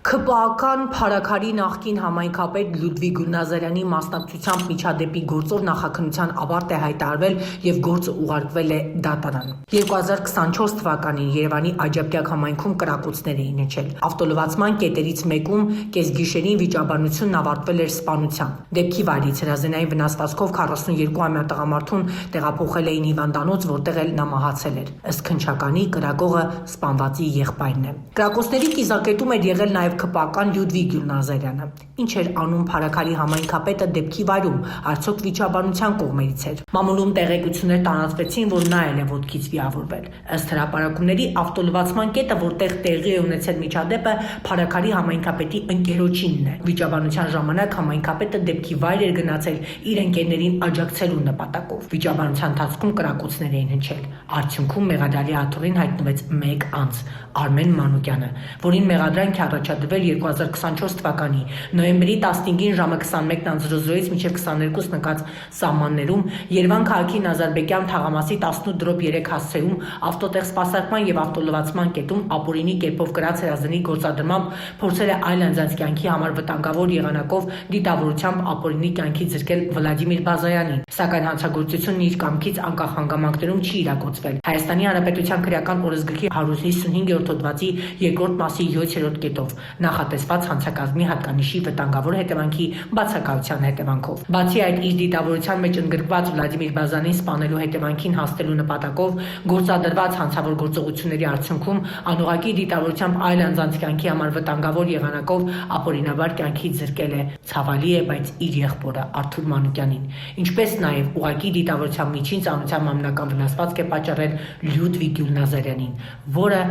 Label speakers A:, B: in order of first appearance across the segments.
A: ՔՊԱ-ական Փարաքարի նախկին համայնքապետ Լյուդվիգ Գուլնազարյանի մասնակցությամբ միջադեպի գործով նախաքննության ավարտ է հայտարարվել և գործը ուղարկվել է դատարան։ 2024 թվականին Երևանի Աջափնյակ համայնքում կրակոցներ էին հնչել։ Ավտոլվացման կետերից մեկում կեսգիշերին վիճաբանությունն ավարտվել էր սպանությամբ։ Դեպքի վայրից հրազենային վնասվածքով 42-ամյա տղամարդուն տեղափոխել էին հիվանդանոց, որտեղ էլ նա մահացել էր։ Ըստ քննչականի կրակողը սպանվածի եղբայրն է։ Կրակոցների կիզակետում էր եղել նաև ՔՊԱ-ական Լյուդվիգ Գուլնազարյանը։ Ինչ էր անում Փարաքարի համայնքապետը դեպքի վայրում, արդյոք վիճաբանության կողմերից էր։ Մամուլում տեղեկություններ տարածվեցին, որ նա էլ է ոտքից վիրավորվել։ Ըստ հրապարակումների ավտոլվացման կետը, որտեղ տեղի է ունեցել միջադեպը, Փարաքարի համայնքապետի ընկերոջինն է։ Վիճաբանության ժամանակ համայնքապետը դեպքի վայր էր գնացել իր ընկերներին աջակցելու նպատակով։ Վիճաբանության ընթացքում կրակոցներ էին հնչել։ Արդյունքում մեղադրյալի աթոռին հայտնվեց մեկ անձ՝ Արմեն Մանուկյանը, որին մեղադրանք է առաջադրվել 2024 թվականի նոյեմբերի 15-ին ժամը 21:00-ից մինչև 22 նկած սահմաններում Երևան քաղաքի Նազարբեկյան թաղամասի 18/3 հասցեում ավտոտեղ սպասարկման և ավտոլվացման կետում ապօրինի կերպով կրած հրազենի գործադրմամբ փորձել է այլ անձանց կյանքի համար վտանգավոր եղանակով դիտավորությամբ ապօրինի կյանքի զրկել Վլադիմիր Բազայանին, սակայն հանցագործությունն իր կամքից անկախ հանգամանքներում չի իրագործվել։ Հայաստանի Հանրապետության քրեական օրենսգրքի 155-րդ հոդվածի 2-րդ մասի 7-րդ կետով նախատեսված հանցակազմի հատկանիշի վտանգավոր հետևանքի բացակայության հետևանքով։ Բացի այդ, իր դիտավորության մեջ ընդգրկված Վլադիմիր Բազյանին սպանելու հետևանքին հասնելու նպատակով գործադրված հանցավոր գործողությունների արդյունքում անուղղակի դիտավորությամբ այլ անձանց կյանքի համար վտանգավոր եղանակով ապօրինաբար կյանքից զրկել է, ցավալի է, բայց իր եղբորը Արթուր Մանուկյանին, ինչպես նաև ուղղակի դիտավորության միջին ծանրության մամնական վնասվածք է պատճառել Լյուդվիգ Գուլնազարյանին, որը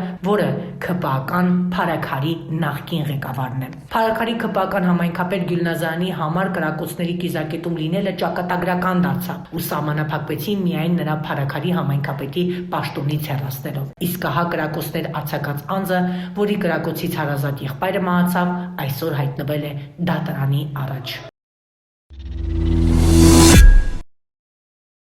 A: ՔՊԱ-ական Փարաքարի նախկին ղեկավարն է։ Փարաքարի ՔՊԱ-ական համայնքապետ Գուլնազարյանի համար կրակոցների կիզակետում լինելը ճակատագրական դարձավ ու սահմանափակվեցին միայն նրա Փարաքարի համայնքապետի պաշտոնից հեռացնելով։ Իսկ ահա կրակոցներ արձակած անձը, որի կրակոցից հարազատ եղբայրը մահացավ, այսօր հայտնվել է դատարանի առաջ։